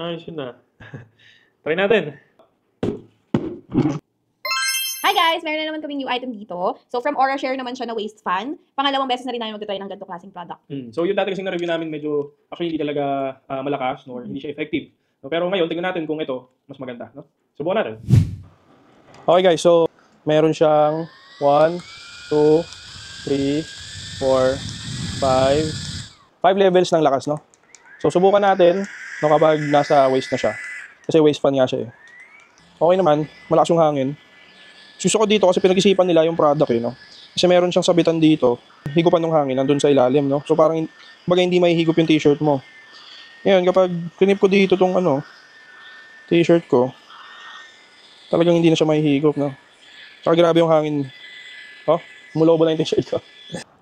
Ayos yun na. Try natin. Hi guys! Meron na naman kaming new item dito. So from Aura Share naman siya na waist fan. Pangalawang beses na rin namin mag-try ng ganito klaseng product. So yung dati kasing na-review namin medyo actually hindi talaga malakas nor hindi siya effective. No, pero ngayon tingnan natin kung ito mas maganda, no? Subukan natin. Okay guys, so meron siyang 1, 2, 3, 4, 5 levels ng lakas, no? So subukan natin no, kapag nasa waist na siya. Kasi waist fan nga siya eh. Okay naman, malakas yung hangin. Gusto ko dito kasi pinag-isipan nila yung product eh, no? Kasi meron siyang sabitan dito, higupan ng hangin nandun sa ilalim, no? So parang baga hindi mahihigop yung t-shirt mo. Ngayon, kapag kinip ko dito tong t-shirt ko, talagang hindi na siya mahihigop, no? Saka grabe yung hangin. Oh, mulobo na yung t-shirt ko.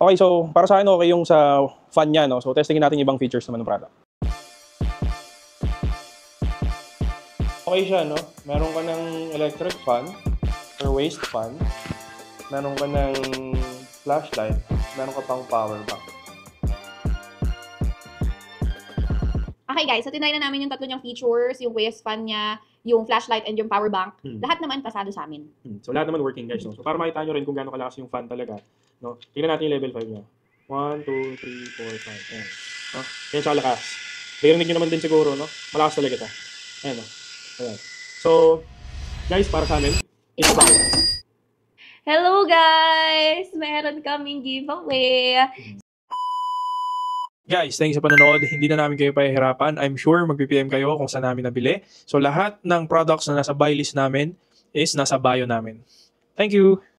Okay, so para sa akin okay yung sa fan niya, no? So testingin natin yung ibang features naman ng product. Okay siya, no? Meron ka ng electric fan or waist fan. Meron ka ng flashlight. Meron ka pang power bank. Okay guys, so tinry na namin yung tatlo niyang features, yung waist fan niya, yung flashlight, and yung power bank. Lahat naman pasado sa amin. So lahat naman working guys, no? So para makita nyo rin kung gaano kalakas yung fan talaga, no? Tingnan natin yung level 5 niya. 1, 2, 3, 4, 5. Ayan. No? Yan siya kalakas. Narinig nyo naman din siguro, no? Malakas talaga ito. Ayan, no? Ayan. So, guys, para sa amin, ito ba? Hello guys! Meron kaming giveaway. Guys, thanks sa panonood. Hindi na namin kayo pahihirapan. I'm sure mag-PM kayo kung saan namin nabili. So lahat ng products na nasa buy list namin is nasa bio namin. Thank you!